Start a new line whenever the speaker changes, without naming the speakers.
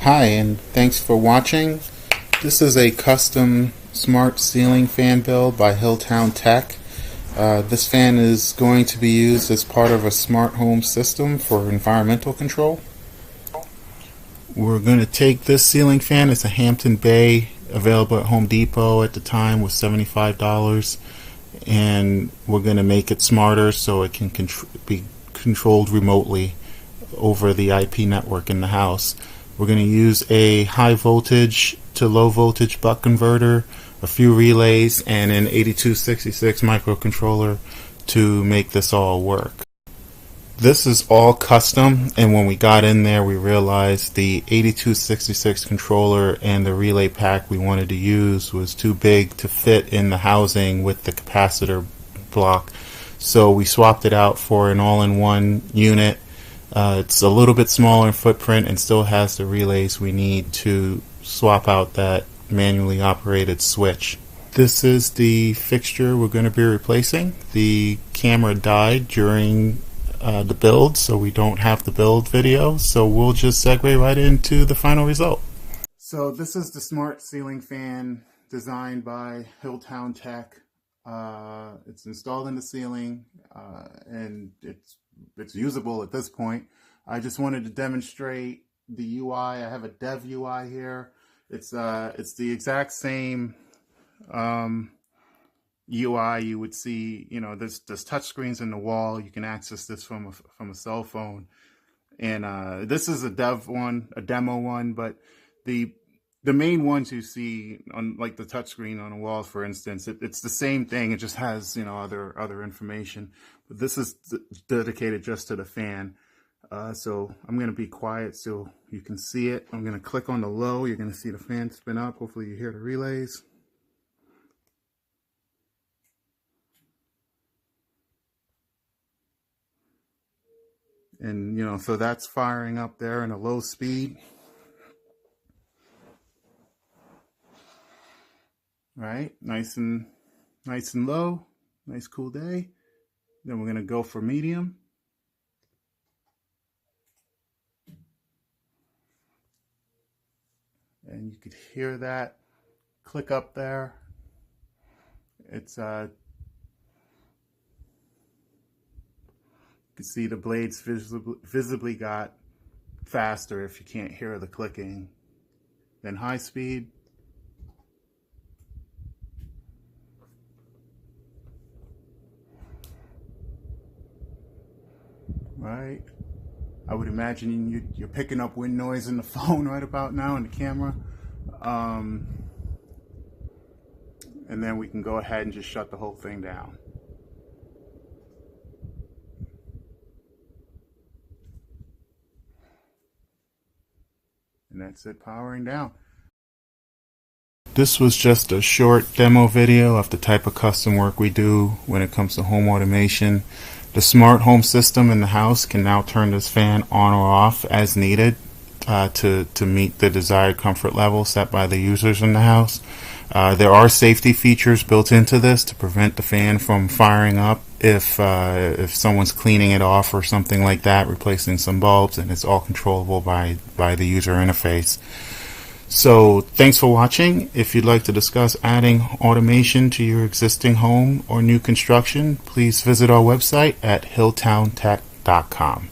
Hi, and thanks for watching. This is a custom smart ceiling fan build by HillTownTech. This fan is going to be used as part of a smart home system for environmental control. We're going to take this ceiling fan. It's a Hampton Bay, available at Home Depot at the time, was $75, and we're going to make it smarter so it can be controlled remotely over the IP network in the house. We're going to use a high voltage to low voltage buck converter, a few relays, and an 8266 microcontroller to make this all work. This is all custom, and when we got in there we realized the 8266 controller and the relay pack we wanted to use was too big to fit in the housing with the capacitor block, so we swapped it out for an all-in-one unit. It's a little bit smaller in footprint and still has the relays we need to swap out that manually operated switch. This is the fixture we're going to be replacing. The camera died during the build, so we don't have the build video, so we'll just segue right into the final result. So this is the smart ceiling fan designed by HillTownTech. It's installed in the ceiling, and it's usable at this point. I just wanted to demonstrate the UI. I have a dev UI here. It's the exact same UI you would see. You know, there's touch screens in the wall. You can access this from a cell phone. And this is a dev one, a demo one, but the main ones you see on, like the touch screen on a wall, for instance, it's the same thing. It just has, you know, other information. But this is dedicated just to the fan. So I'm going to be quiet so you can see it. I'm going to click on the low. You're going to see the fan spin up. Hopefully you hear the relays. And, you know, so that's firing up there in a low speed. Right, nice and low, nice cool day. Then we're going to go for medium. And you could hear that click up there. It's you can see the blades visibly got faster if you can't hear the clicking. Then high speed. Right, I would imagine you're picking up wind noise in the phone right about now in the camera. And then we can go ahead and just shut the whole thing down. And that's it, powering down. This was just a short demo video of the type of custom work we do when it comes to home automation. The smart home system in the house can now turn this fan on or off as needed to meet the desired comfort level set by the users in the house. There are safety features built into this to prevent the fan from firing up if someone's cleaning it off or something like that, replacing some bulbs, and it's all controllable by the user interface. So thanks for watching. If you'd like to discuss adding automation to your existing home or new construction, please visit our website at hilltowntech.com.